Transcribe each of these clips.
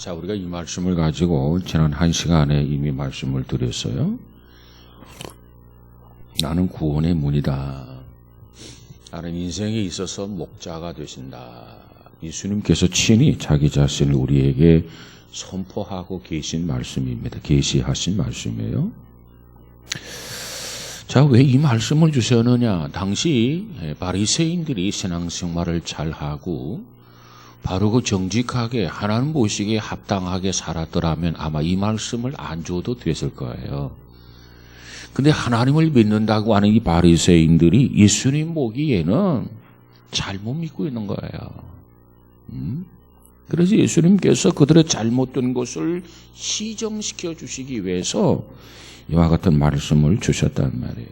자, 우리가 이 말씀을 가지고 지난 1시간에 이미 말씀을 드렸어요. 나는 구원의 문이다. 나는 인생에 있어서 목자가 되신다. 예수님께서 친히 자기 자신을 우리에게 선포하고 계신 말씀입니다. 계시하신 말씀이에요. 자, 왜 이 말씀을 주셨느냐? 당시 바리새인들이 신앙생활을 잘하고 바르고 정직하게 하나님 보시기에 합당하게 살았더라면 아마 이 말씀을 안 줘도 됐을 거예요. 근데 하나님을 믿는다고 하는 이 바리새인들이 예수님 보기에는 잘못 믿고 있는 거예요. 그래서 예수님께서 그들의 잘못된 것을 시정시켜 주시기 위해서 이와 같은 말씀을 주셨단 말이에요.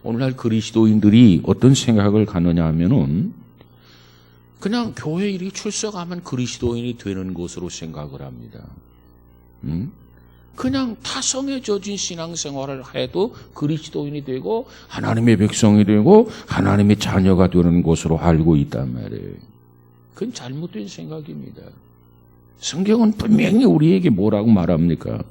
오늘날 그리스도인들이 어떤 생각을 갖느냐 하면은 그냥 교회 일이 출석하면 그리스도인이 되는 것으로 생각을 합니다. 그냥 타성에 젖은 신앙생활을 해도 그리스도인이 되고 하나님의 백성이 되고 하나님의 자녀가 되는 것으로 알고 있단 말이에요. 그건 잘못된 생각입니다. 성경은 분명히 우리에게 뭐라고 말합니까?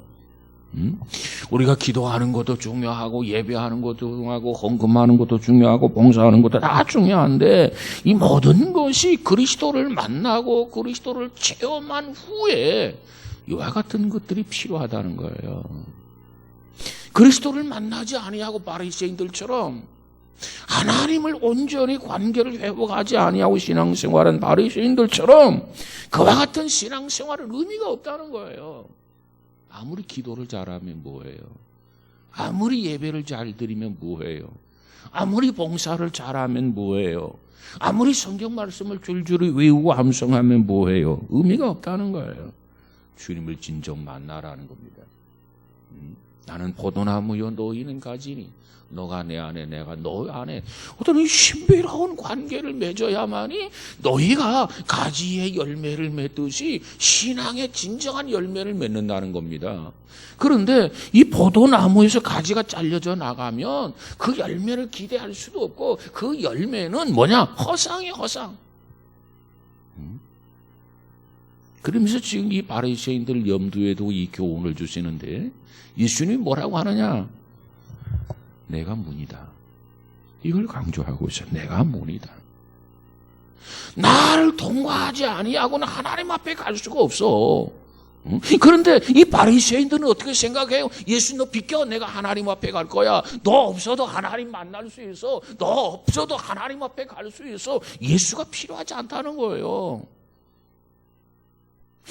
우리가 기도하는 것도 중요하고 예배하는 것도 중요하고 헌금하는 것도 중요하고 봉사하는 것도 다 중요한데 이 모든 것이 그리스도를 만나고 그리스도를 체험한 후에 이와 같은 것들이 필요하다는 거예요. 그리스도를 만나지 아니하고 바리새인들처럼 하나님을 온전히 관계를 회복하지 아니하고 신앙생활한 바리새인들처럼 그와 같은 신앙생활은 의미가 없다는 거예요. 아무리 기도를 잘하면 뭐해요? 아무리 예배를 잘 드리면 뭐해요? 아무리 봉사를 잘하면 뭐해요? 아무리 성경 말씀을 줄줄이 외우고 암송하면 뭐해요? 의미가 없다는 거예요. 주님을 진정 만나라는 겁니다. 나는 포도나무여 너희는 가지니 너가 내 안에 내가 너 안에 어떤 신비로운 관계를 맺어야만이 너희가 가지의 열매를 맺듯이 신앙의 진정한 열매를 맺는다는 겁니다. 그런데 이 포도나무에서 가지가 잘려져 나가면 그 열매를 기대할 수도 없고 그 열매는 뭐냐? 허상이에요, 허상. 그러면서 지금 이 바리새인들 염두에 두고 이 교훈을 주시는데 예수님이 뭐라고 하느냐? 내가 문이다. 이걸 강조하고 있어요. 내가 문이다. 나를 통과하지 아니하고는 하나님 앞에 갈 수가 없어. 그런데 이 바리새인들은 어떻게 생각해요? 예수 너 비켜, 내가 하나님 앞에 갈 거야. 너 없어도 하나님 만날 수 있어. 너 없어도 하나님 앞에 갈 수 있어. 예수가 필요하지 않다는 거예요.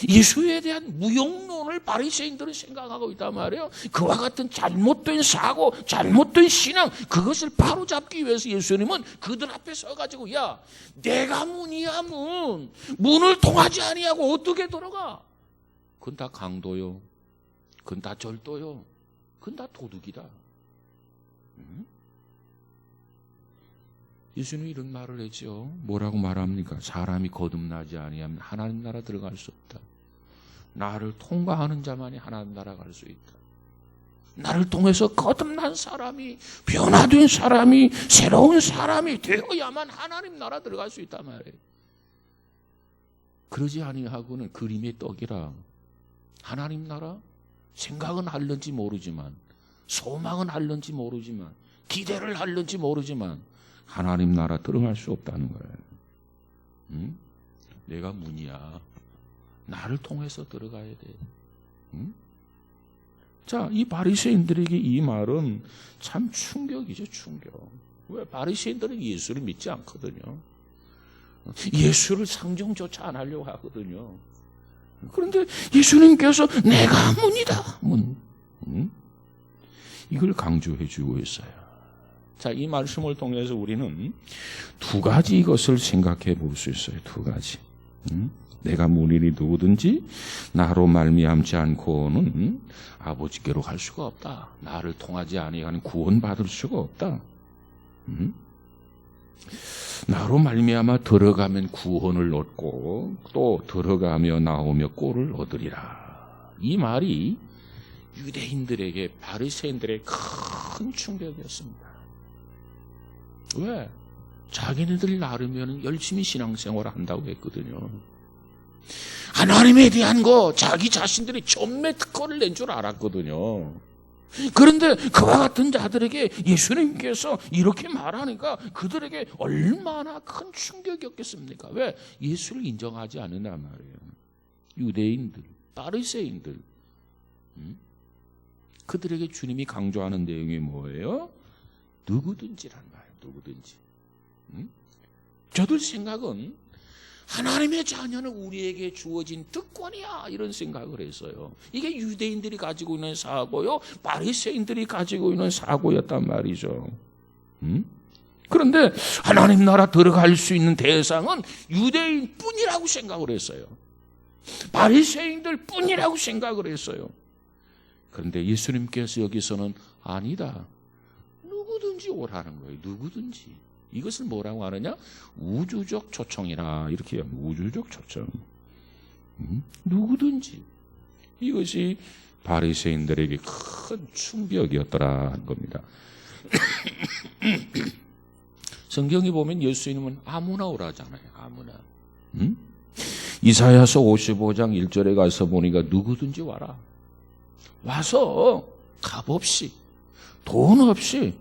예수에 대한 무용론을 바리새인들은 생각하고 있단 말이에요. 그와 같은 잘못된 사고, 잘못된 신앙, 그것을 바로잡기 위해서 예수님은 그들 앞에 서가지고 야, 내가 문이야 문. 문을 통하지 아니하고 어떻게 들어가? 그건 다 강도요. 그건 다 절도요. 그건 다 도둑이다. 예수님이 이런 말을 했죠. 뭐라고 말합니까? 사람이 거듭나지 아니하면 하나님 나라 들어갈 수 없다. 나를 통과하는 자만이 하나님 나라 갈 수 있다. 나를 통해서 거듭난 사람이, 변화된 사람이, 새로운 사람이 되어야만 하나님 나라 들어갈 수 있단 말이에요. 그러지 아니하고는 그림의 떡이라 하나님 나라 생각은 할는지 모르지만 소망은 할는지 모르지만 기대를 할는지 모르지만 하나님 나라 들어갈 수 없다는 거예요. 내가 문이야. 나를 통해서 들어가야 돼. 자, 이 바리새인들에게 이 말은 참 충격이죠, 충격. 왜? 바리새인들은 예수를 믿지 않거든요. 예수를 상정조차 안 하려고 하거든요. 그런데 예수님께서 내가 문이다, 문. 이걸 강조해 주고 있어요. 자, 이 말씀을 통해서 우리는 두 가지 이것을 생각해 볼 수 있어요. 두 가지. 내가 문이니 누구든지 나로 말미암지 않고는 아버지께로 갈 수가 없다. 나를 통하지 아니하는 구원받을 수가 없다. 나로 말미암아 들어가면 구원을 얻고 또 들어가며 나오며 꼴을 얻으리라. 이 말이 유대인들에게 바리새인들의 큰 충격이었습니다. 왜? 자기네들 나르면 열심히 신앙생활을 한다고 했거든요. 하나님에 대한 거 자기 자신들이 전매 특허를 낸 줄 알았거든요. 그런데 그와 같은 자들에게 예수님께서 이렇게 말하니까 그들에게 얼마나 큰 충격이었겠습니까? 왜? 예수를 인정하지 않는단 말이에요. 유대인들, 바리새인들. 그들에게 주님이 강조하는 내용이 뭐예요? 누구든지란 말이에요. 누구든지. 저들 생각은 하나님의 자녀는 우리에게 주어진 특권이야, 이런 생각을 했어요. 이게 유대인들이 가지고 있는 사고요, 바리새인들이 가지고 있는 사고였단 말이죠. 그런데 하나님 나라 들어갈 수 있는 대상은 유대인뿐이라고 생각을 했어요. 바리새인들 뿐이라고 생각을 했어요. 그런데 예수님께서 여기서는 아니다, 누구든지 오라는 거예요. 누구든지. 이것을 뭐라고 하느냐? 우주적 초청이라, 이렇게 해요. 우주적 초청. 누구든지. 이것이 바리새인들에게 큰 충격이었더라 한 겁니다. 성경에 보면 예수님은 아무나 오라잖아요. 아무나. 이사야서 55장 1절에 가서 보니까 누구든지 와라. 와서 값 없이, 돈 없이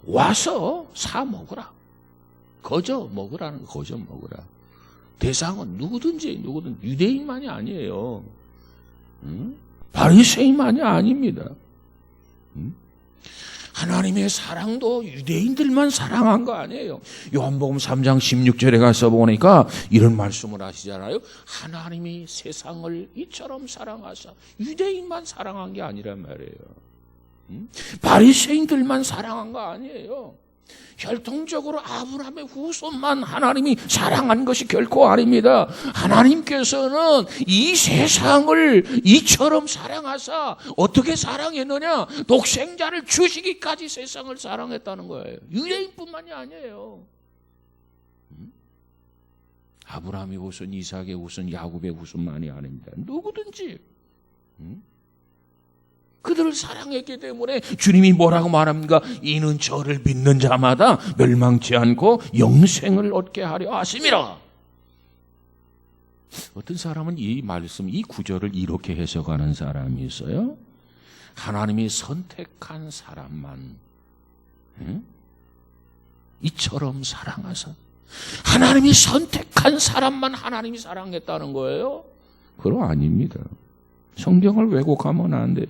와서 사 먹으라. 거저 먹으라는 거, 거저 먹으라. 대상은 누구든지 유대인만이 아니에요. 바리새인만이 아닙니다. 하나님의 사랑도 유대인들만 사랑한 거 아니에요. 요한복음 3장 16절에 가서 보니까 이런 말씀을 하시잖아요. 하나님이 세상을 이처럼 사랑하사, 유대인만 사랑한 게 아니란 말이에요. 바리새인들만 사랑한 거 아니에요. 혈통적으로 아브라함의 후손만 하나님이 사랑한 것이 결코 아닙니다. 하나님께서는 이 세상을 이처럼 사랑하사 어떻게 사랑했느냐? 독생자를 주시기까지 세상을 사랑했다는 거예요. 유대인뿐만이 아니에요. 아브라함의 후손, 이삭의 후손, 야곱의 후손만이 아닙니다. 누구든지. 그들을 사랑했기 때문에 주님이 뭐라고 말합니까? 이는 저를 믿는 자마다 멸망치 않고 영생을 얻게 하려 하심이라. 어떤 사람은 이 말씀, 이 구절을 이렇게 해석하는 사람이 있어요. 하나님이 선택한 사람만 이처럼 사랑하사, 하나님이 선택한 사람만 하나님이 사랑했다는 거예요? 그럼 아닙니다. 성경을 왜곡하면 안 돼요.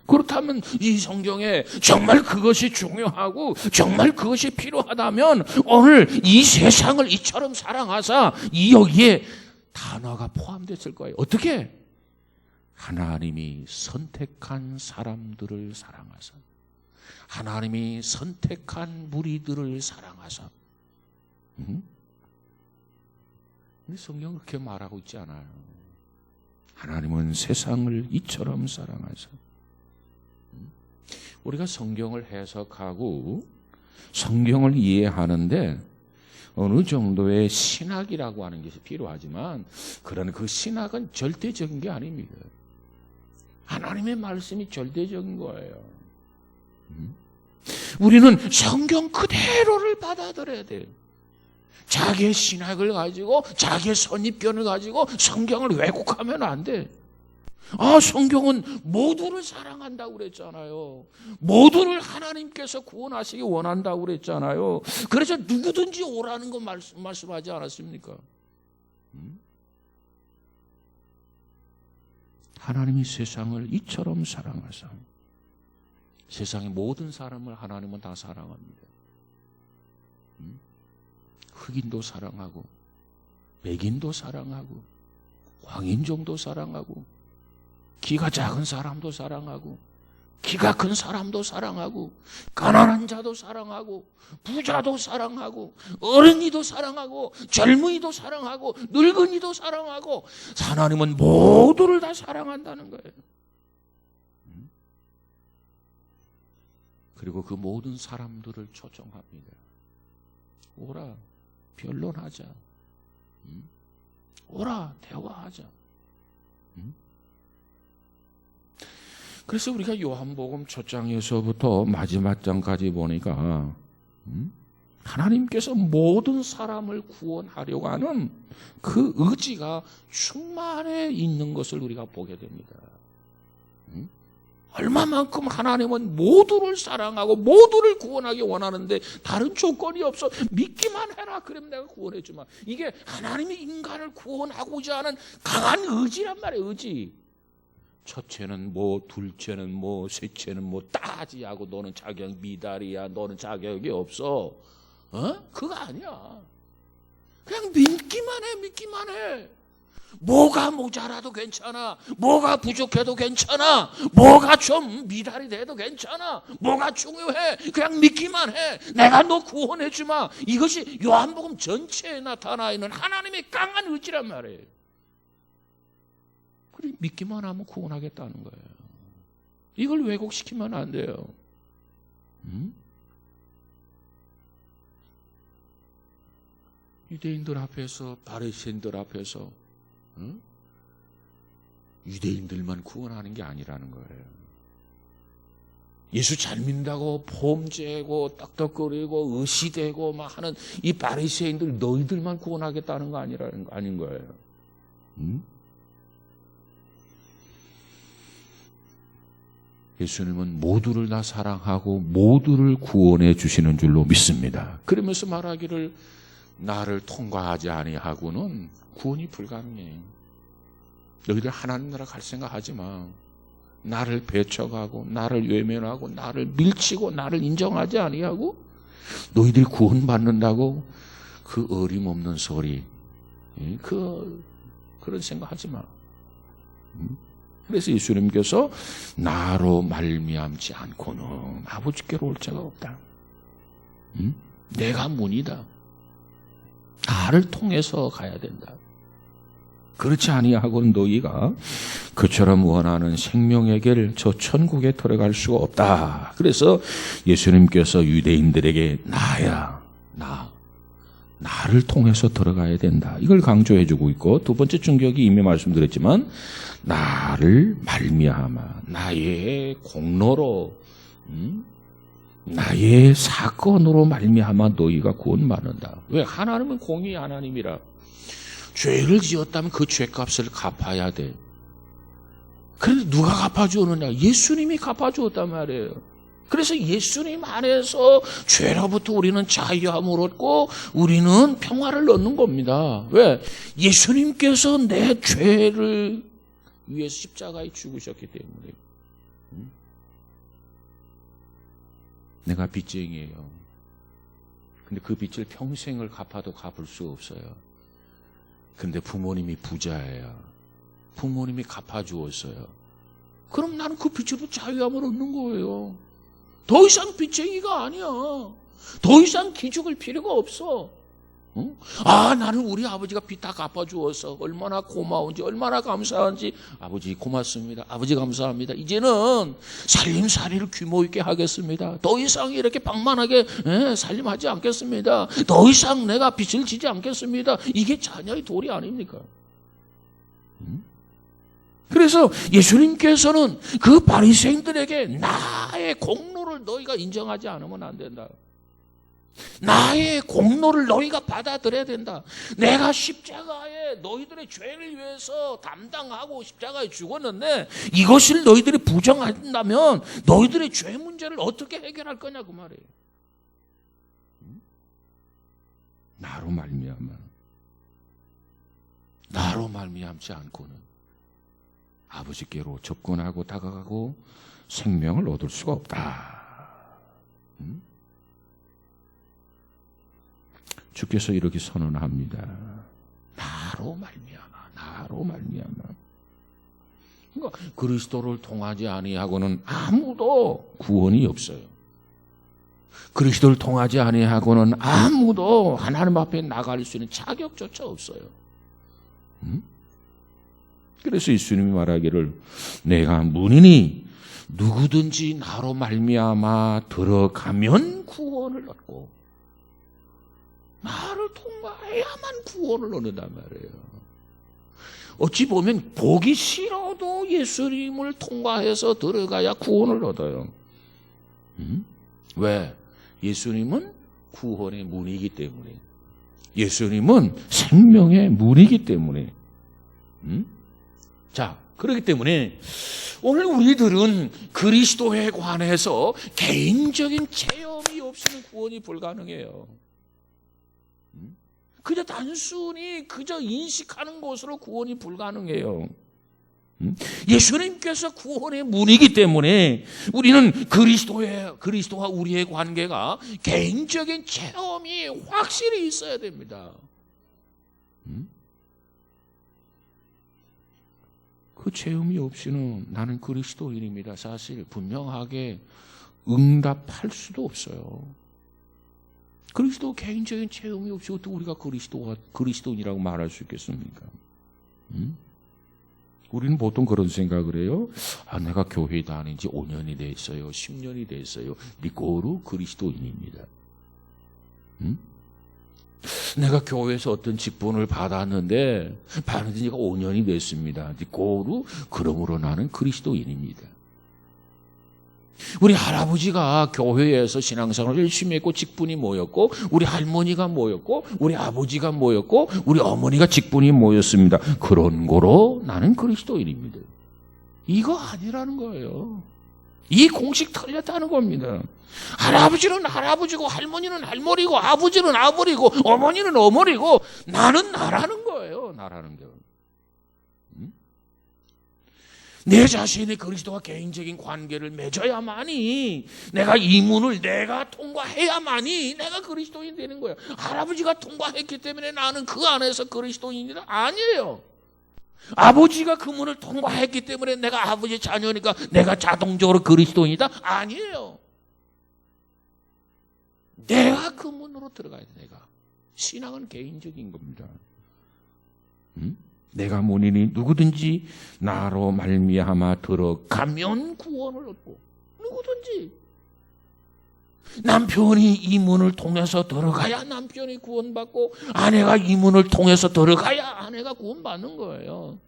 그렇다면 이 성경에 정말 그것이 중요하고 정말 그것이 필요하다면 오늘 이 세상을 이처럼 사랑하사, 이 여기에 단어가 포함됐을 거예요. 어떻게? 하나님이 선택한 사람들을 사랑하사, 하나님이 선택한 무리들을 사랑하사. 근데 성경은 그렇게 말하고 있지 않아요. 하나님은 세상을 이처럼 사랑하사. 우리가 성경을 해석하고 성경을 이해하는데 어느 정도의 신학이라고 하는 것이 필요하지만, 그러나 그 신학은 절대적인 게 아닙니다. 하나님의 말씀이 절대적인 거예요. 우리는 성경 그대로를 받아들여야 돼요. 자기의 신학을 가지고, 자기의 선입견을 가지고 성경을 왜곡하면 안 돼. 성경은 모두를 사랑한다고 그랬잖아요. 모두를 하나님께서 구원하시기 원한다고 그랬잖아요. 그래서 누구든지 오라는 거 말씀하지 않았습니까? 하나님이 세상을 이처럼 사랑하사, 세상의 모든 사람을 하나님은 다 사랑합니다. 흑인도 사랑하고, 백인도 사랑하고, 황인종도 사랑하고, 키가 작은 사람도 사랑하고, 키가 큰 사람도 사랑하고, 가난한 자도 사랑하고, 부자도 사랑하고, 어린이도 사랑하고, 젊은이도 사랑하고, 늙은이도 사랑하고, 하나님은 모두를 다 사랑한다는 거예요. 그리고 그 모든 사람들을 초청합니다. 오라, 변론하자. 오라, 대화하자. 그래서 우리가 요한복음 첫 장에서부터 마지막 장까지 보니까 하나님께서 모든 사람을 구원하려고 하는 그 의지가 충만해 있는 것을 우리가 보게 됩니다. 얼마만큼 하나님은 모두를 사랑하고 모두를 구원하기 원하는데 다른 조건이 없어. 믿기만 해라. 그럼 내가 구원해 주마. 이게 하나님이 인간을 구원하고자 하는 강한 의지란 말이에요. 의지. 첫째는 뭐, 둘째는 뭐, 셋째는 뭐 따지하고 너는 자격 미달이야. 너는 자격이 없어. 그거 아니야. 그냥 믿기만 해. 믿기만 해. 뭐가 모자라도 괜찮아. 뭐가 부족해도 괜찮아. 뭐가 좀 미달이 돼도 괜찮아. 뭐가 중요해. 그냥 믿기만 해. 내가 너 구원해 주마. 이것이 요한복음 전체에 나타나 있는 하나님의 강한 의지란 말이에요. 그래, 믿기만 하면 구원하겠다는 거예요. 이걸 왜곡시키면 안 돼요. 유대인들 앞에서, 바리새인들 앞에서 유대인들만 구원하는 게 아니라는 거예요. 예수 잘 믿는다고 범죄고 떡떡거리고 의시되고 막 하는 이 바리새인들 너희들만 구원하겠다는 거 아닌 거예요. 예수님은 모두를 다 사랑하고 모두를 구원해 주시는 줄로 믿습니다. 그러면서 말하기를 나를 통과하지 아니하고는 구원이 불가능해. 너희들 하나님 나라 갈 생각하지 마. 나를 배척하고 나를 외면하고 나를 밀치고 나를 인정하지 아니하고 너희들이 구원받는다고 그 어림없는 소리, 그런 생각하지 마. 그래서 예수님께서 나로 말미암지 않고는 아버지께로 올 자가 없다. 내가 문이다. 나를 통해서 가야 된다. 그렇지 아니하고는 너희가 그처럼 원하는 생명의 길 저 천국에 들어갈 수가 없다. 그래서 예수님께서 유대인들에게 나를 통해서 들어가야 된다. 이걸 강조해 주고 있고, 두 번째 충격이 이미 말씀드렸지만 나를 말미암아 나의 공로로 나의 사건으로 말미암아 너희가 구원받는다. 왜? 하나님은 공의 하나님이라. 죄를 지었다면 그 죄값을 갚아야 돼. 그런데 누가 갚아주느냐? 예수님이 갚아주었단 말이에요. 그래서 예수님 안에서 죄로부터 우리는 자유함을 얻고 우리는 평화를 얻는 겁니다. 왜? 예수님께서 내 죄를 위해서 십자가에 죽으셨기 때문에. 내가 빚쟁이에요. 근데 그 빚을 평생을 갚아도 갚을 수 없어요. 근데 부모님이 부자예요. 부모님이 갚아주었어요. 그럼 나는 그 빚으로 자유함을 얻는 거예요. 더 이상 빚쟁이가 아니야. 더 이상 기죽을 필요가 없어. 나는 우리 아버지가 빚 다 갚아주어서 얼마나 고마운지, 얼마나 감사한지. 아버지 고맙습니다. 아버지 감사합니다. 이제는 살림살이를 규모 있게 하겠습니다. 더 이상 이렇게 방만하게 살림하지 않겠습니다. 더 이상 내가 빚을 지지 않겠습니다. 이게 자녀의 도리 아닙니까? 그래서 예수님께서는 그 바리새인들에게 나의 공로를 너희가 인정하지 않으면 안 된다. 나의 공로를 너희가 받아들여야 된다. 내가 십자가에 너희들의 죄를 위해서 담당하고 십자가에 죽었는데 이것을 너희들이 부정한다면 너희들의 죄 문제를 어떻게 해결할 거냐 그 말이에요. 나로 말미암지 않고는 아버지께로 접근하고 다가가고 생명을 얻을 수가 없다. 주께서 이렇게 선언합니다. 나로 말미암아. 그러니까 그리스도를 통하지 아니하고는 아무도 구원이 없어요. 그리스도를 통하지 아니하고는 아무도 하나님 앞에 나갈 수 있는 자격조차 없어요. 그래서 예수님이 말하기를 내가 문이니 누구든지 나로 말미암아 들어가면 구원을 얻고 나를 통과해야만 구원을 얻는단 말이에요. 어찌 보면 보기 싫어도 예수님을 통과해서 들어가야 구원을 얻어요. 왜? 예수님은 구원의 문이기 때문에, 예수님은 생명의 문이기 때문에. 자, 그렇기 때문에 오늘 우리들은 그리스도에 관해서 개인적인 체험이 없이는 구원이 불가능해요. 그저 단순히 그저 인식하는 것으로 구원이 불가능해요. 예수님께서 구원의 문이기 때문에 우리는 그리스도와 우리의 관계가 개인적인 체험이 확실히 있어야 됩니다. 그 체험이 없이는 나는 그리스도인입니다, 사실 분명하게 응답할 수도 없어요. 그리스도 개인적인 체험이 없이 어떻게 우리가 그리스도인이라고 말할 수 있겠습니까? 우리는 보통 그런 생각을 해요. 내가 교회 다닌 지 5년이 됐어요, 10년이 됐어요, 리꼬르 그리스도인입니다. 내가 교회에서 어떤 직분을 받았는데 받은 지가 5년이 됐습니다, 리꼬르, 그러므로 나는 그리스도인입니다. 우리 할아버지가 교회에서 신앙생활을 열심히 했고 직분이 모였고, 우리 할머니가 모였고, 우리 아버지가 모였고, 우리 어머니가 직분이 모였습니다. 그런 거로 나는 그리스도인입니다. 이거 아니라는 거예요. 이 공식 틀렸다는 겁니다. 할아버지는 할아버지고, 할머니는 할머니고, 아버지는 아버지고, 어머니는 어머니고, 나는 나라는 거예요. 나라는 게. 내 자신의 그리스도와 개인적인 관계를 맺어야만이, 내가 이 문을 내가 통과해야만이 내가 그리스도인 되는 거예요. 할아버지가 통과했기 때문에 나는 그 안에서 그리스도인이다? 아니에요. 아버지가 그 문을 통과했기 때문에 내가 아버지 자녀니까 내가 자동적으로 그리스도인이다? 아니에요. 내가 그 문으로 들어가야 돼. 내가. 신앙은 개인적인 겁니다. 내가 문이니 누구든지 나로 말미암아 들어가면 구원을 얻고, 누구든지. 남편이 이 문을 통해서 들어가야 남편이 구원받고, 아내가 이 문을 통해서 들어가야 아내가 구원받는 거예요.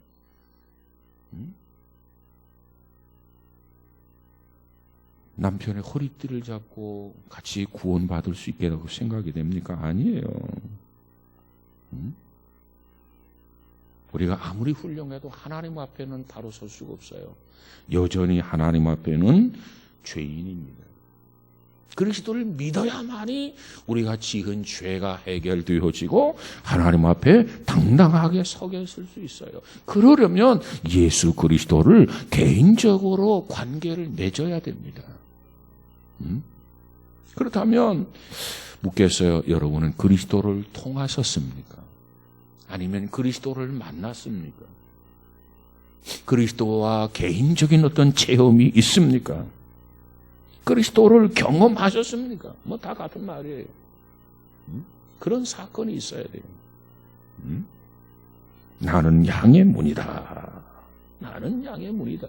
남편의 허리띠를 잡고 같이 구원받을 수 있겠다고 생각이 됩니까? 아니에요. 우리가 아무리 훌륭해도 하나님 앞에는 바로 설 수가 없어요. 여전히 하나님 앞에는 죄인입니다. 그리스도를 믿어야만이 우리가 지은 죄가 해결되어지고 하나님 앞에 당당하게 서게 설 수 있어요. 그러려면 예수 그리스도를 개인적으로 관계를 맺어야 됩니다. 그렇다면 묻겠어요. 여러분은 그리스도를 통하셨습니까? 아니면 그리스도를 만났습니까? 그리스도와 개인적인 어떤 체험이 있습니까? 그리스도를 경험하셨습니까? 뭐 다 같은 말이에요. 그런 사건이 있어야 돼요. 나는 양의 문이다. 나는 양의 문이다.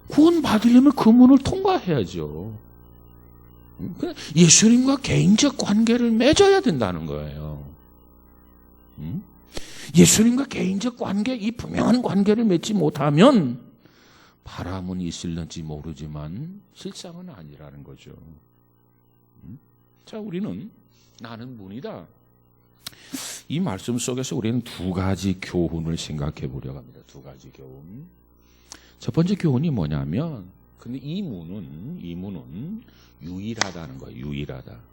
구원 받으려면 그 문을 통과해야죠. 예수님과 개인적 관계를 맺어야 된다는 거예요. 예수님과 개인적 관계, 이 분명한 관계를 맺지 못하면 바람은 있을는지 모르지만 실상은 아니라는 거죠. 자, 우리는 나는 문이다. 이 말씀 속에서 우리는 두 가지 교훈을 생각해 보려고 합니다. 두 가지 교훈. 첫 번째 교훈이 뭐냐면, 근데 이 문은 유일하다는 거예요. 유일하다.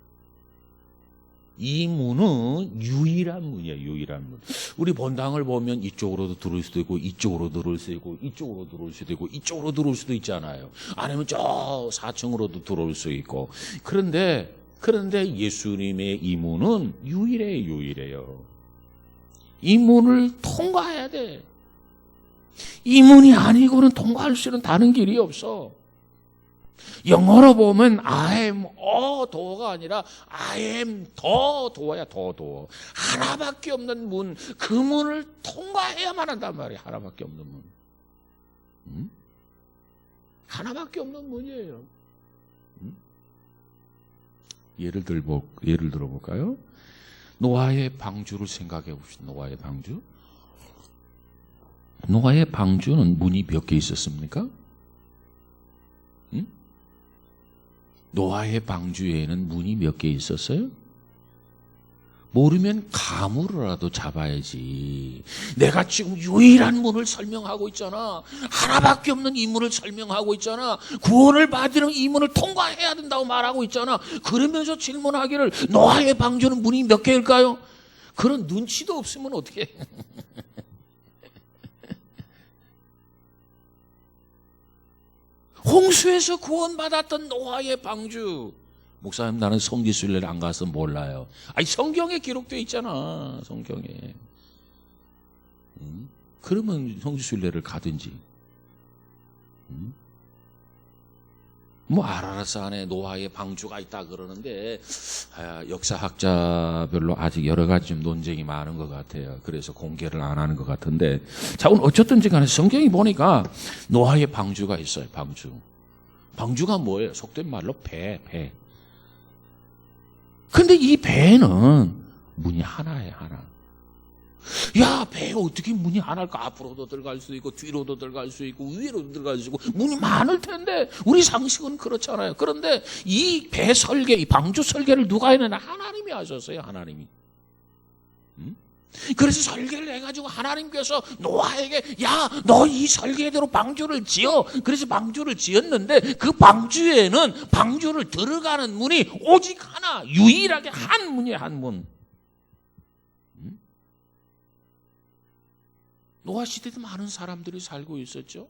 이 문은 유일한 문이에요. 유일한 문. 우리 본당을 보면 이쪽으로도 들어올 수도 있고, 이쪽으로 들어올 수도 있고, 이쪽으로 들어올 수도 있고, 이쪽으로 들어올 수도 있잖아요. 아니면 저 4층으로도 들어올 수 있고. 그런데 예수님의 이 문은 유일해요. 이 문을 통과해야 돼. 이 문이 아니고는 통과할 수 있는 다른 길이 없어. 영어로 보면 I am a door가 아니라 I am the door야, the door. 하나밖에 없는 문, 그 문을 통과해야만 한단 말이야. 하나밖에 없는 문. 하나밖에 없는 문이에요. 예를 들어볼까요? 노아의 방주를 생각해 봅시다. 노아의 방주. 노아의 방주는 문이 몇 개 있었습니까? 노아의 방주에는 문이 몇 개 있었어요? 모르면 가물어라도 잡아야지. 내가 지금 유일한 문을 설명하고 있잖아. 하나밖에 없는 이 문을 설명하고 있잖아. 구원을 받으려면 이 문을 통과해야 된다고 말하고 있잖아. 그러면서 질문하기를 노아의 방주는 문이 몇 개일까요? 그런 눈치도 없으면 어떻게 해? 홍수에서 구원받았던 노아의 방주. 목사님, 나는 성지순례를 안 가서 몰라요. 아니, 성경에 기록되어 있잖아. 성경에. 그러면 성지순례를 가든지. 뭐 아라라스 안에 노아의 방주가 있다 그러는데 역사학자별로 아직 여러 가지 좀 논쟁이 많은 것 같아요. 그래서 공개를 안 하는 것 같은데, 자, 오늘 어쨌든지 간에 성경이 보니까 노아의 방주가 있어요. 방주가 뭐예요? 속된 말로 배. 근데 이 배는 문이 하나예요, 하나. 야, 배에 어떻게 문이 하나일까? 앞으로도 들어갈 수 있고, 뒤로도 들어갈 수 있고, 위로도 들어갈 수 있고, 문이 많을 텐데, 우리 상식은 그렇잖아요. 그런데 이 배 설계, 이 방주 설계를 누가 했느냐? 하나님이 하셨어요, 하나님이. 그래서 설계를 해가지고 하나님께서 노아에게, 야, 너 이 설계대로 방주를 지어. 그래서 방주를 지었는데, 그 방주에는 방주를 들어가는 문이 오직 하나, 유일하게 한 문이에요, 한 문. 노아 시대도 많은 사람들이 살고 있었죠.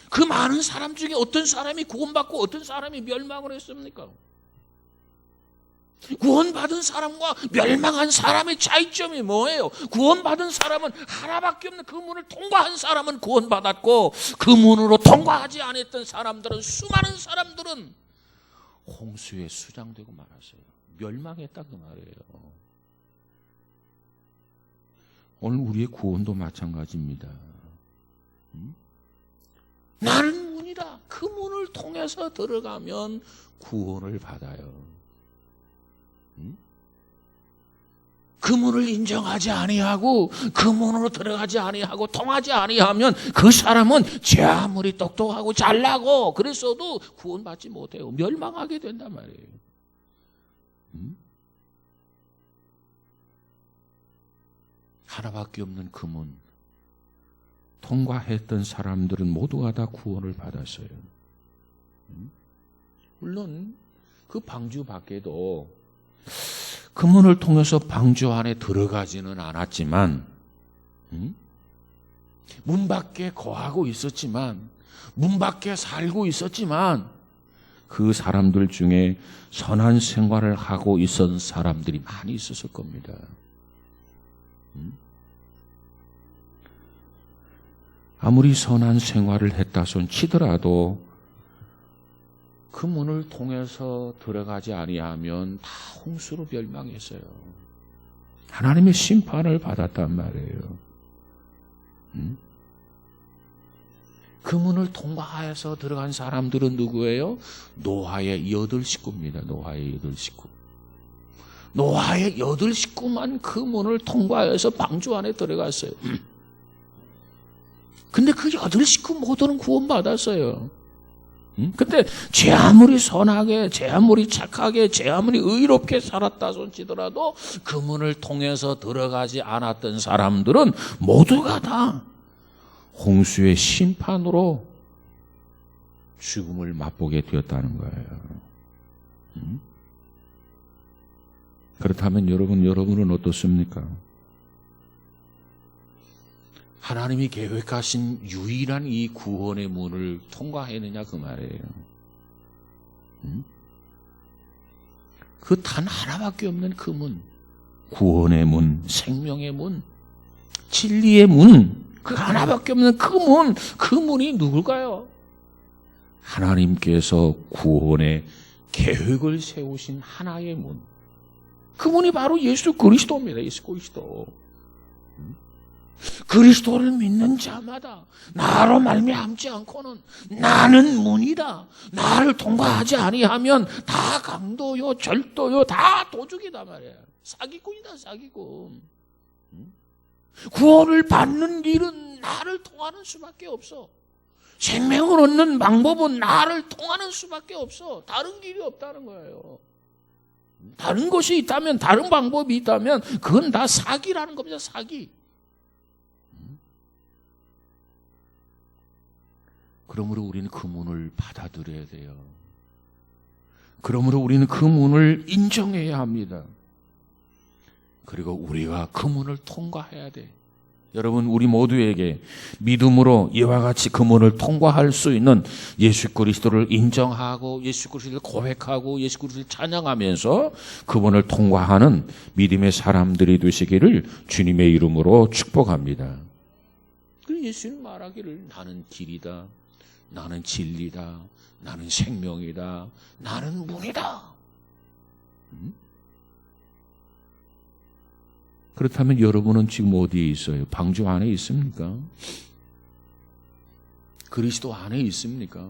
그 많은 사람 중에 어떤 사람이 구원받고 어떤 사람이 멸망을 했습니까? 구원받은 사람과 멸망한 사람의 차이점이 뭐예요? 구원받은 사람은 하나밖에 없는 그 문을 통과한 사람은 구원받았고, 그 문으로 통과하지 않았던 사람들은, 수많은 사람들은 홍수에 수장되고 말았어요. 멸망했다 그 말이에요. 오늘 우리의 구원도 마찬가지입니다. 나는 문이다. 그 문을 통해서 들어가면 구원을 받아요. 그 문을 인정하지 아니하고 그 문으로 들어가지 아니하고 통하지 아니하면 그 사람은 제 아무리 똑똑하고 잘나고 그랬어도 구원받지 못해요. 멸망하게 된단 말이에요. 하나밖에 없는 그 문 통과했던 사람들은 모두가 다 구원을 받았어요. 물론 그 방주 밖에도 그 문을 통해서 방주 안에 들어가지는 않았지만, 문 밖에 거하고 있었지만, 문 밖에 살고 있었지만, 그 사람들 중에 선한 생활을 하고 있었던 사람들이 많이 있었을 겁니다. 아무리 선한 생활을 했다 손 치더라도 그 문을 통해서 들어가지 아니하면 다 홍수로 멸망했어요. 하나님의 심판을 받았단 말이에요. 그 문을 통과해서 들어간 사람들은 누구예요? 노아의 8식구입니다. 노아의 8식구. 노아의 8식구만 그 문을 통과해서 방주 안에 들어갔어요. 근데 그 8식구 모두는 구원받았어요. 근데 제 아무리 선하게, 제 아무리 착하게, 제 아무리 의롭게 살았다 손치더라도 그 문을 통해서 들어가지 않았던 사람들은 모두가 다 홍수의 심판으로 죽음을 맛보게 되었다는 거예요. 그렇다면 여러분은 어떻습니까? 하나님이 계획하신 유일한 이 구원의 문을 통과했느냐 그 말이에요. 그 단 하나밖에 없는 그 문, 구원의 문, 생명의 문, 진리의 문, 그 하나밖에 없는 그 문이 누굴까요? 하나님께서 구원의 계획을 세우신 하나의 문. 그 문이 바로 예수 그리스도입니다. 예수 그리스도. 그리스도를 믿는 자마다 나로 말미암지 않고는 나는 문이다. 나를 통과하지 아니하면 다 강도요, 절도요, 다 도둑이다 말이야. 사기꾼이다, 사기꾼. 구원을 받는 길은 나를 통하는 수밖에 없어. 생명을 얻는 방법은 나를 통하는 수밖에 없어. 다른 길이 없다는 거예요. 다른 것이 있다면, 다른 방법이 있다면 그건 다 사기라는 겁니다. 사기. 그러므로 우리는 그 문을 받아들여야 돼요. 그러므로 우리는 그 문을 인정해야 합니다. 그리고 우리가 그 문을 통과해야 돼. 여러분, 우리 모두에게 믿음으로 이와 같이 그 문을 통과할 수 있는 예수 그리스도를 인정하고 예수 그리스도를 고백하고 예수 그리스도를 찬양하면서 그 문을 통과하는 믿음의 사람들이 되시기를 주님의 이름으로 축복합니다. 그래서 예수는 말하기를 나는 길이다, 나는 진리다, 나는 생명이다, 나는 문이다. 그렇다면 여러분은 지금 어디에 있어요? 방주 안에 있습니까? 그리스도 안에 있습니까?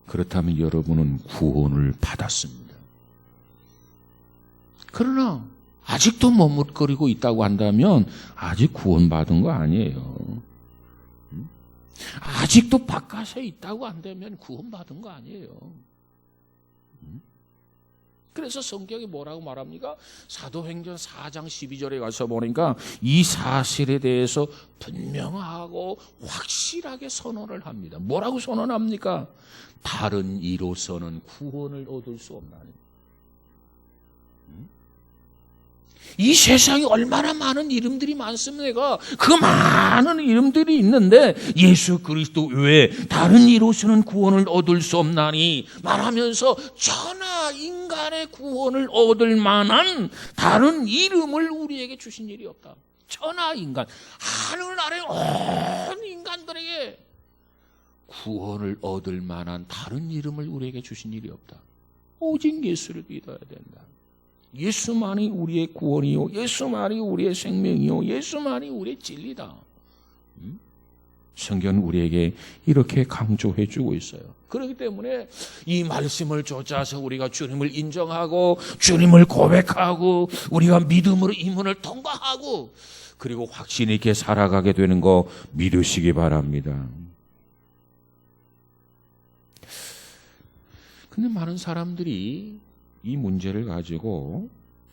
그렇다면 여러분은 구원을 받았습니다. 그러나 아직도 머뭇거리고 있다고 한다면 아직 구원받은 거 아니에요. 아직도 바깥에 있다고 한다면 구원받은 거 아니에요. 그래서 성경이 뭐라고 말합니까? 사도행전 4장 12절에 가서 보니까 이 사실에 대해서 분명하고 확실하게 선언을 합니다. 뭐라고 선언합니까? 다른 이로서는 구원을 얻을 수 없나니. 이 세상에 얼마나 많은 이름들이 많습니까? 그 많은 이름들이 있는데 예수 그리스도 외에 다른 이로서는 구원을 얻을 수 없나니 말하면서 천하 인간의 구원을 얻을 만한 다른 이름을 우리에게 주신 일이 없다. 천하 인간, 하늘 아래 온 인간들에게 구원을 얻을 만한 다른 이름을 우리에게 주신 일이 없다. 오직 예수를 믿어야 된다. 예수만이 우리의 구원이요, 예수만이 우리의 생명이요, 예수만이 우리의 진리다. 성경은 우리에게 이렇게 강조해 주고 있어요. 그렇기 때문에 이 말씀을 쫓아서 우리가 주님을 인정하고 주님을 고백하고 우리가 믿음으로 이 문을 통과하고 그리고 확신 있게 살아가게 되는 거 믿으시기 바랍니다. 근데 많은 사람들이 이 문제를 가지고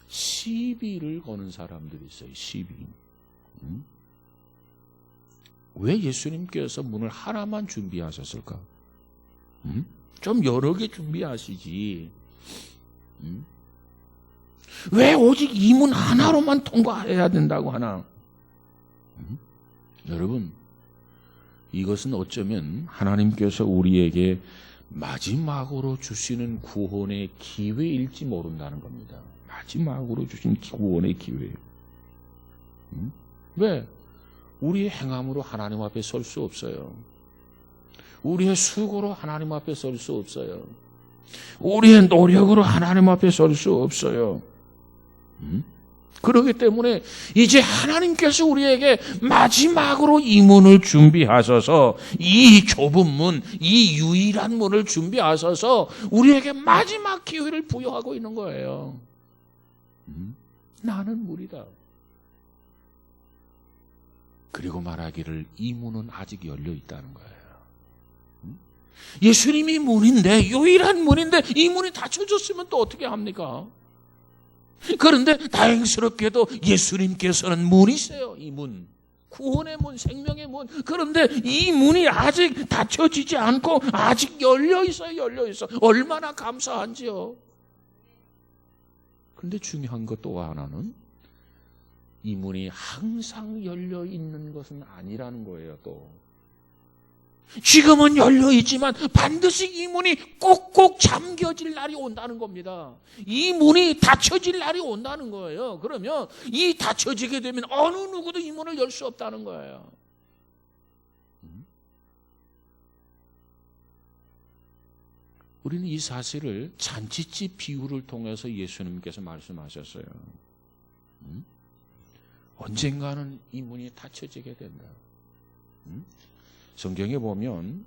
시비를 거는 사람들이 있어요. 시비. 왜 예수님께서 문을 하나만 준비하셨을까? 좀 여러 개 준비하시지. 왜 오직 이 문 하나로만 통과해야 된다고 하나? 여러분, 이것은 어쩌면 하나님께서 우리에게 마지막으로 주시는 구원의 기회일지 모른다는 겁니다. 마지막으로 주신 구원의 기회. 왜? 우리의 행함으로 하나님 앞에 설 수 없어요. 우리의 수고로 하나님 앞에 설 수 없어요. 우리의 노력으로 하나님 앞에 설 수 없어요. 그렇기 때문에 이제 하나님께서 우리에게 마지막으로 이 문을 준비하셔서 이 좁은 문, 이 유일한 문을 준비하셔서 우리에게 마지막 기회를 부여하고 있는 거예요. 나는 문이다. 그리고 말하기를 이 문은 아직 열려 있다는 거예요. 예수님이 문인데, 유일한 문인데 이 문이 닫혀졌으면 또 어떻게 합니까? 그런데 다행스럽게도 예수님께서는 문이세요. 이 문, 구원의 문, 생명의 문. 그런데 이 문이 아직 닫혀지지 않고 아직 열려 있어요. 열려 있어. 얼마나 감사한지요. 그런데 중요한 것 또 하나는 이 문이 항상 열려 있는 것은 아니라는 거예요. 또 지금은 열려있지만 반드시 이 문이 꼭꼭 잠겨질 날이 온다는 겁니다. 이 문이 닫혀질 날이 온다는 거예요. 그러면 이 닫혀지게 되면 어느 누구도 이 문을 열 수 없다는 거예요. 우리는 이 사실을 잔치집 비유를 통해서 예수님께서 말씀하셨어요. 언젠가는 이 문이 닫혀지게 된다. 성경에 보면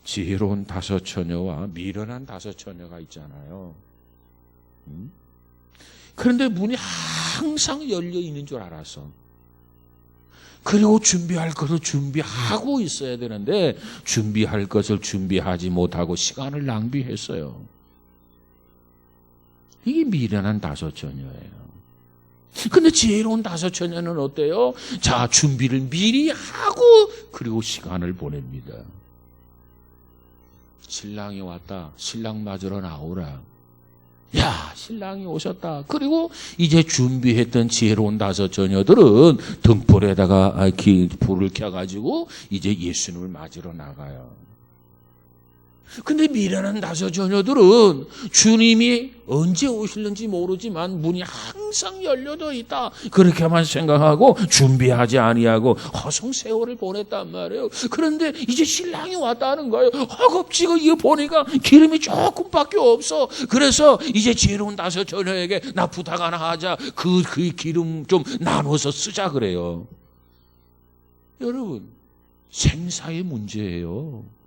지혜로운 5 처녀와 미련한 5 처녀가 있잖아요. 그런데 문이 항상 열려 있는 줄 알았어. 그리고 준비할 것을 준비하고 있어야 되는데 준비할 것을 준비하지 못하고 시간을 낭비했어요. 이게 미련한 다섯 처녀예요. 근데 지혜로운 다섯 처녀는 어때요? 자, 준비를 미리 하고 그리고 시간을 보냅니다. 신랑이 왔다. 신랑 맞으러 나오라. 야, 신랑이 오셨다. 그리고 이제 준비했던 지혜로운 다섯 처녀들은 등불에다가 불을 켜가지고 이제 예수님을 맞으러 나가요. 근데 미련한 다섯 처녀들은 주님이 언제 오실는지 모르지만 문이 항상 열려져 있다. 그렇게만 생각하고 준비하지 아니하고 허송세월을 보냈단 말이에요. 그런데 이제 신랑이 왔다는 거예요. 허겁지겁 이거 보니까 기름이 조금밖에 없어. 그래서 이제 지혜로운 다섯 처녀에게 나 부탁 하나 하자. 그 기름 좀 나눠서 쓰자 그래요. 여러분, 생사의 문제예요.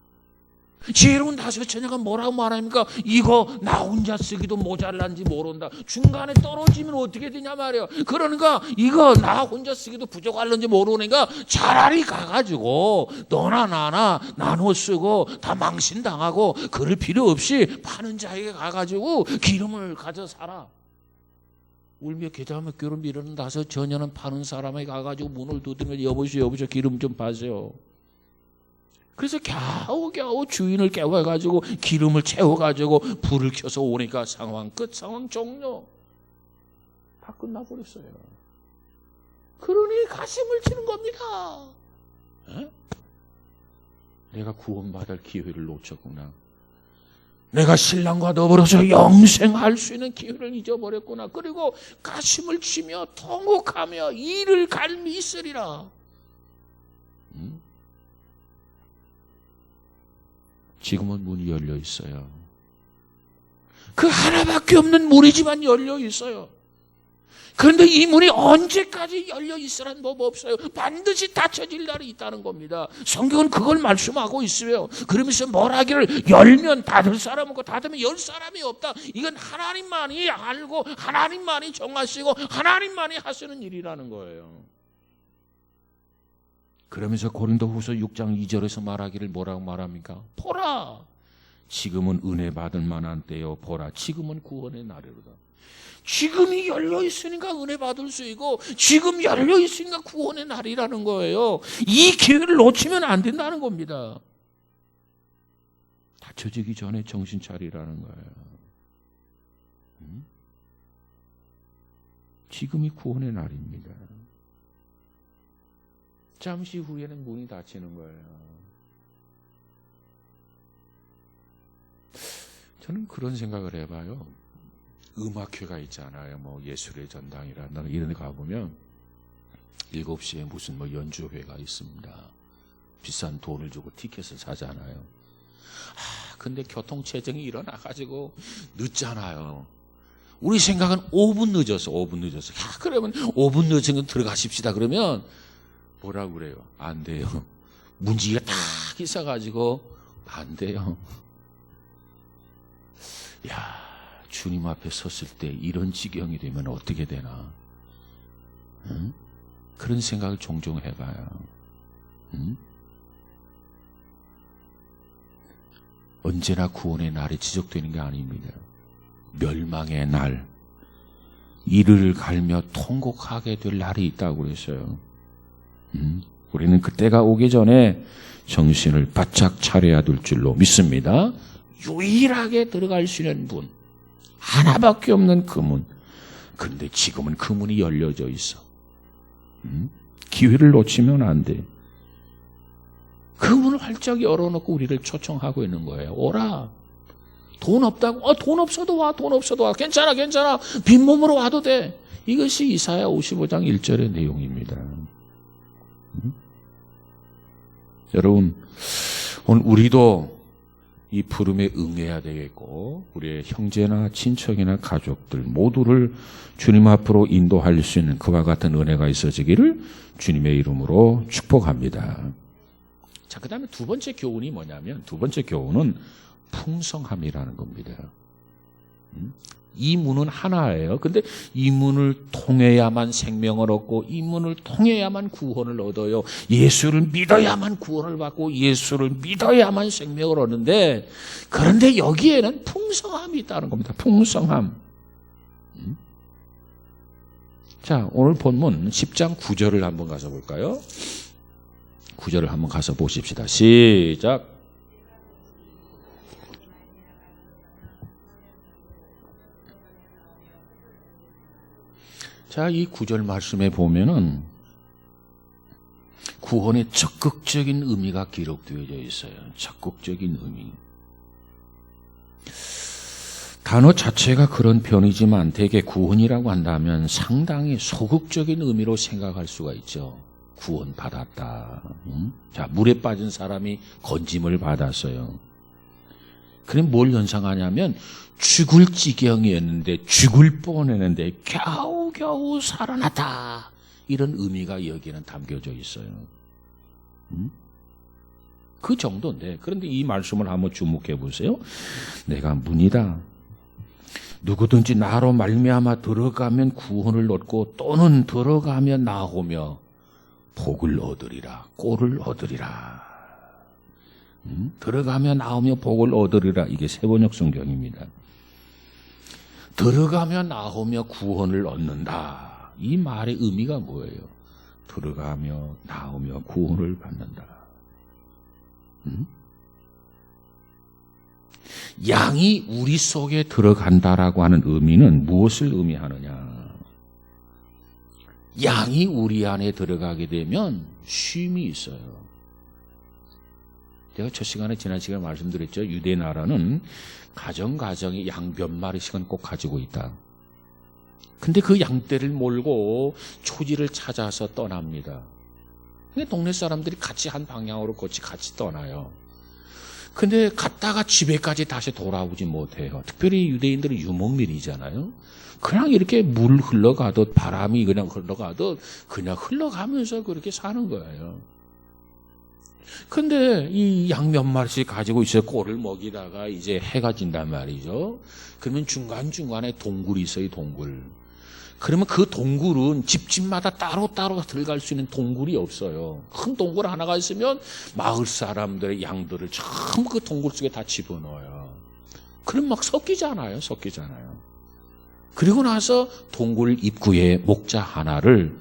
지혜로운 다섯 처녀가 뭐라고 말합니까? 이거 나 혼자 쓰기도 모자란지 모른다. 중간에 떨어지면 어떻게 되냐 말이에요. 그러니까 이거 나 혼자 쓰기도 부족할는지 모르니까 차라리 가가지고 너나 나나 나눠 쓰고 다 망신당하고 그럴 필요 없이 파는 자에게 가가지고 기름을 가져 살아. 울며 겨자며 귀로 미루는 다섯 처녀는 파는 사람에게 가가지고 문을 두드리며 여보시오 기름 좀 파세요. 그래서 겨우겨우 주인을 깨워가지고 기름을 채워가지고 불을 켜서 오니까 상황 끝, 상황 종료. 다 끝나버렸어요. 그러니 가슴을 치는 겁니다. 에? 내가 구원받을 기회를 놓쳤구나. 내가 신랑과 더불어서 영생할 수 있는 기회를 잊어버렸구나. 그리고 가슴을 치며 통곡하며 이를 갈미 있으리라. 지금은 문이 열려 있어요. 그 하나밖에 없는 문이지만 열려 있어요. 그런데 이 문이 언제까지 열려 있으란 법 없어요. 반드시 닫혀질 날이 있다는 겁니다. 성경은 그걸 말씀하고 있어요. 그러면서 뭘 하기를 열면 닫을 사람 없고 닫으면 열 사람이 없다. 이건 하나님만이 알고 하나님만이 정하시고 하나님만이 하시는 일이라는 거예요. 그러면서 고린도후서 6장 2절에서 말하기를 뭐라고 말합니까? 보라, 지금은 은혜 받을 만한 때요. 보라, 지금은 구원의 날이로다. 지금이 열려 있으니까 은혜 받을 수 있고 지금 열려 있으니까 구원의 날이라는 거예요. 이 기회를 놓치면 안 된다는 겁니다. 닫혀지기 전에 정신 차리라는 거예요. 지금이 구원의 날입니다. 잠시 후에는 문이 닫히는 거예요. 저는 그런 생각을 해봐요. 음악회가 있잖아요. 뭐 예술의 전당이라든가 이런 데 가보면 7시에 무슨 뭐 연주회가 있습니다. 비싼 돈을 주고 티켓을 사잖아요. 근데 교통체증이 일어나가지고 늦잖아요. 우리 생각은 5분 늦었어. 그러면 5분 늦은 들어가십시다. 그러면 뭐라고 그래요? 안 돼요. 문지기가 딱 있어가지고 안 돼요. 야, 주님 앞에 섰을 때 이런 지경이 되면 어떻게 되나? 응? 그런 생각을 종종 해봐요. 응? 언제나 구원의 날이 지적되는 게 아닙니다. 멸망의 날, 이를 갈며 통곡하게 될 날이 있다고 그랬어요. 우리는 그때가 오기 전에 정신을 바짝 차려야 될 줄로 믿습니다. 유일하게 들어갈 수 있는 문, 하나밖에 없는 그 문. 그런데 지금은 그 문이 열려져 있어. 기회를 놓치면 안 돼. 그 문을 활짝 열어놓고 우리를 초청하고 있는 거예요. 오라. 돈 없다고? 돈 없어도 와. 괜찮아. 빈몸으로 와도 돼. 이것이 이사야 55장 1절의 내용입니다. 여러분, 오늘 우리도 이 부름에 응해야 되겠고 우리의 형제나 친척이나 가족들 모두를 주님 앞으로 인도할 수 있는 그와 같은 은혜가 있어지기를 주님의 이름으로 축복합니다. 자, 그 다음에 두 번째 교훈이 뭐냐면 두 번째 교훈은 풍성함이라는 겁니다. 이 문은 하나예요. 근데 이 문을 통해야만 생명을 얻고 이 문을 통해야만 구원을 얻어요. 예수를 믿어야만 구원을 받고 예수를 믿어야만 생명을 얻는데, 그런데 여기에는 풍성함이 있다는 겁니다. 풍성함. 자, 오늘 본문 10장 9절을 한번 가서 볼까요? 9절을 한번 가서 보십시다. 시작. 자, 이 9절 말씀에 보면은 구원의 적극적인 의미가 기록되어져 있어요. 적극적인 의미. 단어 자체가 그런 편이지만 대개 구원이라고 한다면 상당히 소극적인 의미로 생각할 수가 있죠. 구원 받았다. 자, 물에 빠진 사람이 건짐을 받았어요. 그럼 뭘 연상하냐면 죽을 지경이었는데, 죽을 뻔했는데 겨우겨우 살아났다. 이런 의미가 여기는 담겨져 있어요. 그 정도인데, 그런데 이 말씀을 한번 주목해 보세요. 내가 문이다. 누구든지 나로 말미암아 들어가면 구원을 얻고 또는 들어가면 나오며 복을 얻으리라. 꼴을 얻으리라. 들어가며 나오며 복을 얻으리라. 이게 세번역 성경입니다. 들어가며 나오며 구원을 얻는다. 이 말의 의미가 뭐예요? 들어가며 나오며 구원을 받는다. 양이 우리 속에 들어간다라고 하는 의미는 무엇을 의미하느냐? 양이 우리 안에 들어가게 되면 쉼이 있어요. 제가 첫 시간에 지난 시간에 말씀드렸죠. 유대 나라는 가정가정에 양 몇 마리씩은 꼭 가지고 있다. 근데 그 양떼를 몰고 초지를 찾아서 떠납니다. 근데 동네 사람들이 같이 한 방향으로 같이 떠나요. 근데 갔다가 집에까지 다시 돌아오지 못해요. 특별히 유대인들은 유목민이잖아요. 그냥 이렇게 물 흘러가듯 바람이 그냥 흘러가듯 그냥 흘러가면서 그렇게 사는 거예요. 근데 이 양 몇 마리씩 가지고 있어요. 꼴을 먹이다가 이제 해가 진단 말이죠. 그러면 중간중간에 동굴이 있어요, 동굴. 그러면 그 동굴은 집집마다 따로따로 들어갈 수 있는 동굴이 없어요. 큰 동굴 하나가 있으면 마을 사람들의 양들을 전부 그 동굴 속에 다 집어넣어요. 그럼 막 섞이잖아요. 그리고 나서 동굴 입구에 목자 하나를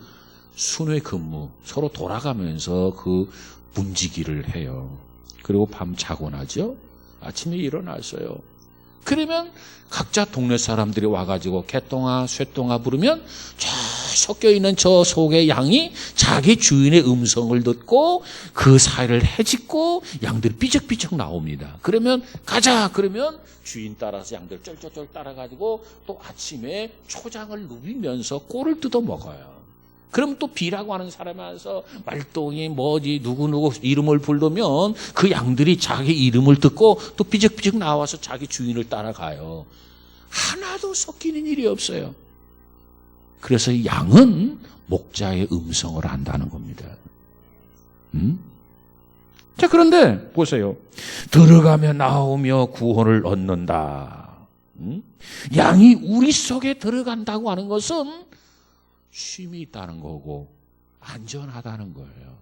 순회 근무, 서로 돌아가면서 그 문지기를 해요. 그리고 밤 자고 나죠. 아침에 일어났어요. 그러면 각자 동네 사람들이 와가지고 개똥아, 쇠똥아 부르면 저 섞여있는 저 속의 양이 자기 주인의 음성을 듣고 그 사이를 헤집고 양들이 삐적삐적 나옵니다. 그러면 가자! 그러면 주인 따라서 양들 쩔쩔쩔 따라가지고 또 아침에 초장을 누비면서 꼴을 뜯어 먹어요. 그럼 또 비라고 하는 사람이 와서 말똥이 뭐지 누구누구 이름을 부르면 그 양들이 자기 이름을 듣고 또 삐적삐적 나와서 자기 주인을 따라가요. 하나도 섞이는 일이 없어요. 그래서 양은 목자의 음성을 안다는 겁니다. 자, 그런데 보세요. 들어가며 나오며 구원을 얻는다. 양이 우리 속에 들어간다고 하는 것은 쉼이 있다는 거고 안전하다는 거예요.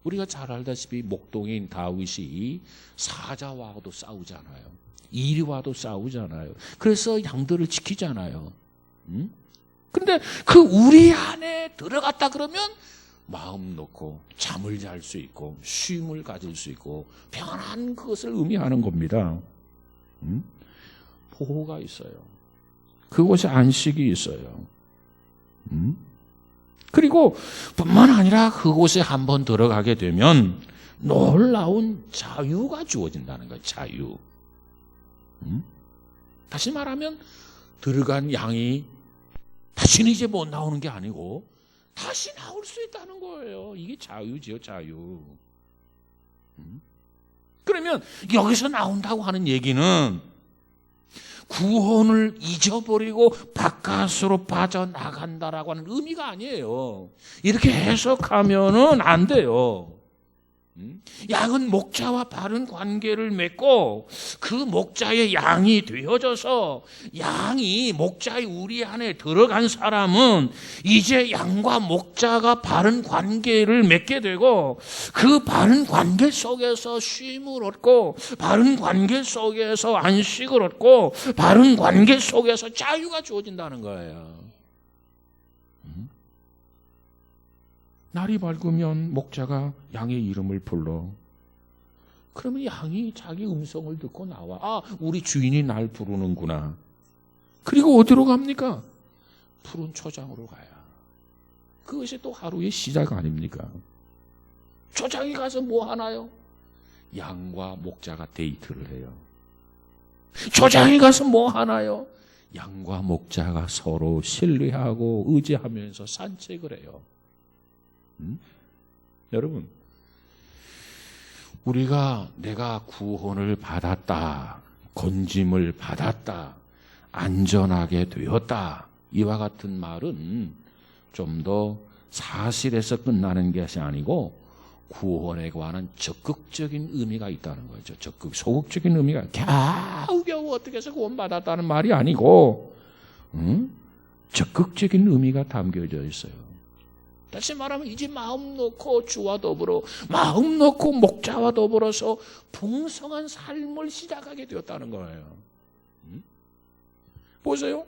우리가 잘 알다시피 목동인 다윗이 사자와도 싸우잖아요. 이리와도 싸우잖아요. 그래서 양들을 지키잖아요. 근데 그 우리 안에 들어갔다 그러면 마음 놓고 잠을 잘 수 있고 쉼을 가질 수 있고 편안한 그것을 의미하는 겁니다. 보호가 있어요. 그곳에 안식이 있어요. 그리고 뿐만 아니라 그곳에 한번 들어가게 되면 놀라운 자유가 주어진다는 거예요. 자유. 다시 말하면 들어간 양이 다시는 이제 못 나오는 게 아니고 다시 나올 수 있다는 거예요. 이게 자유지요, 자유. 그러면 여기서 나온다고 하는 얘기는 구원을 잊어버리고 바깥으로 빠져나간다라고 하는 의미가 아니에요. 이렇게 해석하면은 안 돼요. 양은 목자와 바른 관계를 맺고 그 목자의 양이 되어져서 양이 목자의 우리 안에 들어간 사람은 이제 양과 목자가 바른 관계를 맺게 되고 그 바른 관계 속에서 쉼을 얻고 바른 관계 속에서 안식을 얻고 바른 관계 속에서 자유가 주어진다는 거예요. 날이 밝으면 목자가 양의 이름을 불러. 그러면 양이 자기 음성을 듣고 나와. 아, 우리 주인이 날 부르는구나. 그리고 어디로 갑니까? 푸른 초장으로 가요. 그것이 또 하루의 시작 아닙니까? 초장에 가서 뭐 하나요? 양과 목자가 데이트를 해요. 초장에 가서 뭐 하나요? 양과 목자가 서로 신뢰하고 의지하면서 산책을 해요. 여러분, 내가 구원을 받았다, 건짐을 받았다, 안전하게 되었다, 이와 같은 말은 좀 더 사실에서 끝나는 것이 아니고 구원에 관한 적극적인 의미가 있다는 거죠. 소극적인 의미가 겨우겨우 어떻게 해서 구원받았다는 말이 아니고 적극적인 의미가 담겨져 있어요. 다시 말하면 이제 마음 놓고 주와 더불어, 마음 놓고 목자와 더불어서 풍성한 삶을 시작하게 되었다는 거예요. 보세요.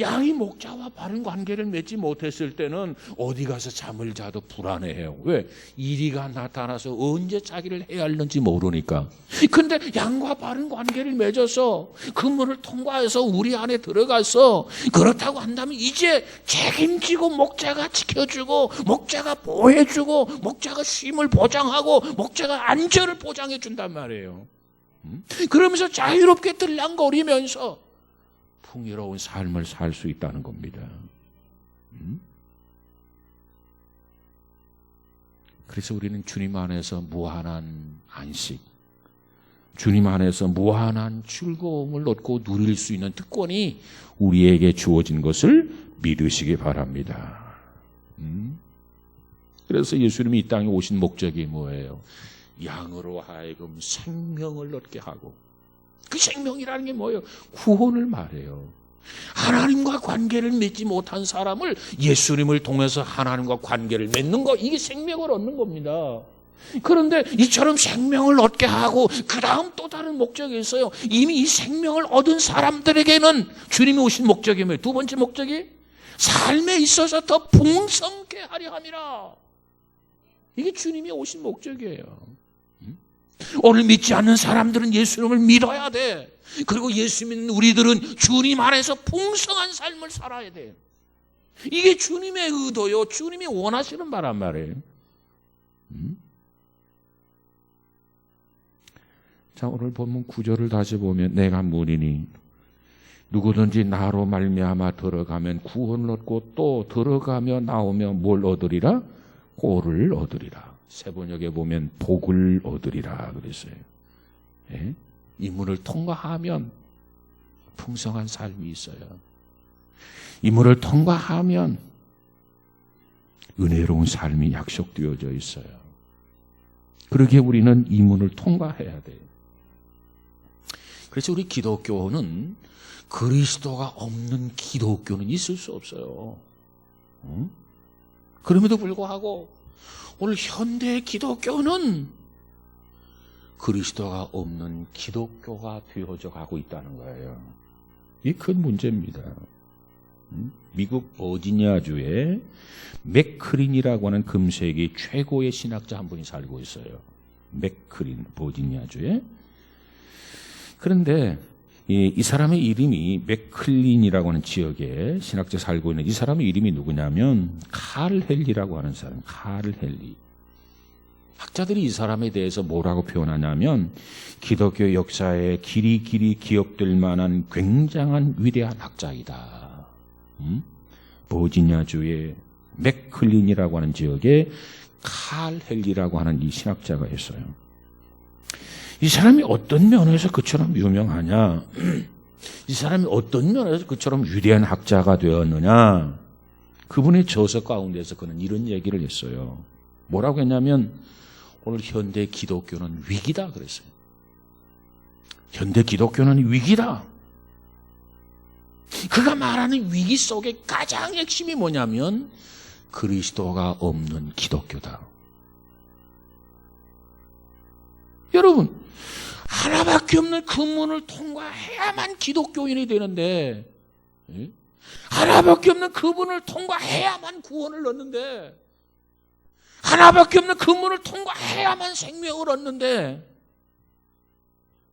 양이 목자와 바른 관계를 맺지 못했을 때는 어디 가서 잠을 자도 불안해해요. 왜? 이리가 나타나서 언제 자기를 헤아리는지 모르니까. 근데 양과 바른 관계를 맺어서 그 문을 통과해서 우리 안에 들어가서 그렇다고 한다면 이제 책임지고 목자가 지켜주고 목자가 보호해주고 목자가 쉼을 보장하고 목자가 안전을 보장해 준단 말이에요. 그러면서 자유롭게 들랑거리면서 풍요로운 삶을 살 수 있다는 겁니다. 그래서 우리는 주님 안에서 무한한 안식, 주님 안에서 무한한 즐거움을 얻고 누릴 수 있는 특권이 우리에게 주어진 것을 믿으시기 바랍니다. 그래서 예수님이 이 땅에 오신 목적이 뭐예요? 양으로 하여금 생명을 얻게 하고, 그 생명이라는 게 뭐예요? 구원을 말해요. 하나님과 관계를 맺지 못한 사람을 예수님을 통해서 하나님과 관계를 맺는 거, 이게 생명을 얻는 겁니다. 그런데 이처럼 생명을 얻게 하고 그 다음 또 다른 목적이 있어요. 이미 이 생명을 얻은 사람들에게는 주님이 오신 목적이 뭐예요? 두 번째 목적이 삶에 있어서 더 풍성케 하려 함이라. 이게 주님이 오신 목적이에요. 오늘 믿지 않는 사람들은 예수님을 믿어야 돼. 그리고 예수 믿는 우리들은 주님 안에서 풍성한 삶을 살아야 돼. 이게 주님의 의도요. 주님이 원하시는 바란 말이에요. 자, 오늘 본문 9절을 다시 보면 내가 문이니 누구든지 나로 말미암아 들어가면 구원을 얻고 또 들어가며 나오며 뭘 얻으리라? 꼴을 얻으리라. 세번역에 보면 복을 얻으리라 그랬어요. 예? 이 문을 통과하면 풍성한 삶이 있어요. 이 문을 통과하면 은혜로운 삶이 약속되어져 있어요. 그러기에 우리는 이 문을 통과해야 돼요. 그래서 우리 기독교는 그리스도가 없는 기독교는 있을 수 없어요. 그럼에도 불구하고 오늘 현대 기독교는 그리스도가 없는 기독교가 되어져 가고 있다는 거예요. 이게 큰 문제입니다. 미국 버지니아주에 맥클린이라고 하는 금세기 최고의 신학자 한 분이 살고 있어요. 맥클린, 버지니아주에. 그런데 이 사람의 이름이 맥클린이라고 하는 지역에 신학자 살고 있는 이 사람의 이름이 누구냐면 칼 헨리라고 하는 사람. 칼 헨리. 학자들이 이 사람에 대해서 뭐라고 표현하냐면 기독교 역사에 길이 기억될 만한 굉장한 위대한 학자이다. 버지니아주의 맥클린이라고 하는 지역에 칼 헨리라고 하는 이 신학자가 있어요. 이 사람이 어떤 면에서 그처럼 유명하냐? 이 사람이 어떤 면에서 그처럼 위대한 학자가 되었느냐? 그분의 저서 가운데서 그는 이런 얘기를 했어요. 뭐라고 했냐면 오늘 현대 기독교는 위기다 그랬어요. 현대 기독교는 위기다. 그가 말하는 위기 속에 가장 핵심이 뭐냐면 그리스도가 없는 기독교다. 여러분, 하나밖에 없는 그 문을 통과해야만 기독교인이 되는데, 하나밖에 없는 그 문을 통과해야만 구원을 얻는데, 하나밖에 없는 그 문을 통과해야만 생명을 얻는데,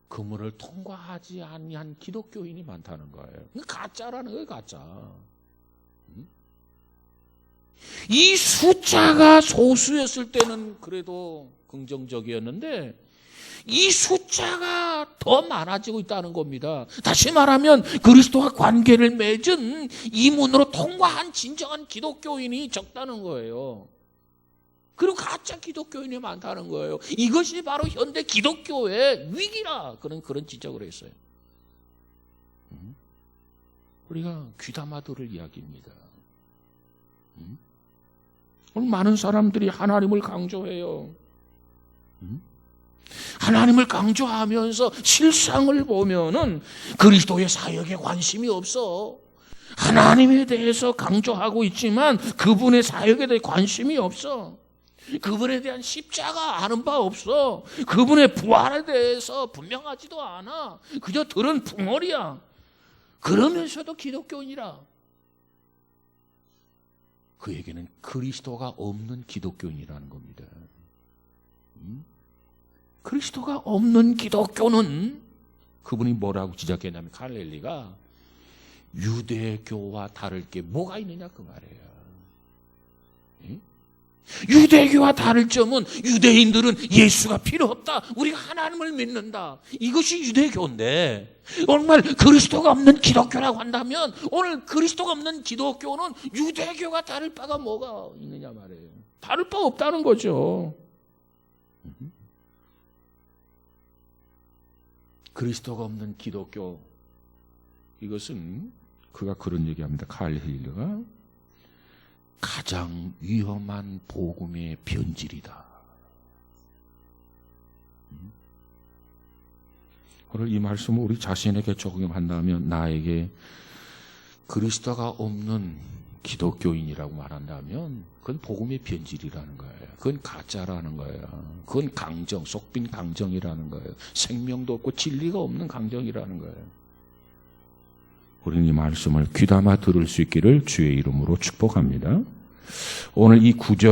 그 문을 통과하지 아니한 기독교인이 많다는 거예요. 가짜라는 거예요, 가짜. 이 숫자가 소수였을 때는 그래도 긍정적이었는데 이 숫자가 더 많아지고 있다는 겁니다. 다시 말하면 그리스도와 관계를 맺은 이 문으로 통과한 진정한 기독교인이 적다는 거예요. 그리고 가짜 기독교인이 많다는 거예요. 이것이 바로 현대 기독교의 위기라 그런 지적을 했어요. 우리가 귀담아 들을 이야기입니다. 오늘 많은 사람들이 하나님을 강조해요. 하나님을 강조하면서 실상을 보면은 그리스도의 사역에 관심이 없어. 하나님에 대해서 강조하고 있지만 그분의 사역에 대해 관심이 없어. 그분에 대한 십자가 아는 바 없어. 그분의 부활에 대해서 분명하지도 않아. 그저 들은 붕어리야. 그러면서도 기독교인이라. 그에게는 그리스도가 없는 기독교인이라는 겁니다. 그리스도가 없는 기독교는 그분이 뭐라고 지적했냐면 갈릴리가 유대교와 다를 게 뭐가 있느냐 그 말이에요. 유대교와 다를 점은 유대인들은 예수가 필요 없다. 우리가 하나님을 믿는다. 이것이 유대교인데 정말 그리스도가 없는 기독교라고 한다면 오늘 그리스도가 없는 기독교는 유대교와 다를 바가 뭐가 있느냐 말이에요. 다를 바 없다는 거죠. 그리스도가 없는 기독교, 이것은 그가 그런 얘기합니다. 갈릴리가 가장 위험한 복음의 변질이다. 오늘 이 말씀을 우리 자신에게 적용한다면 나에게 그리스도가 없는 기독교인이라고 말한다면 그건 복음의 변질이라는 거예요. 그건 가짜라는 거예요. 그건 강정, 속빈 강정이라는 거예요. 생명도 없고 진리가 없는 강정이라는 거예요. 우리는 이 말씀을 귀담아 들을 수 있기를 주의 이름으로 축복합니다. 오늘 이 구절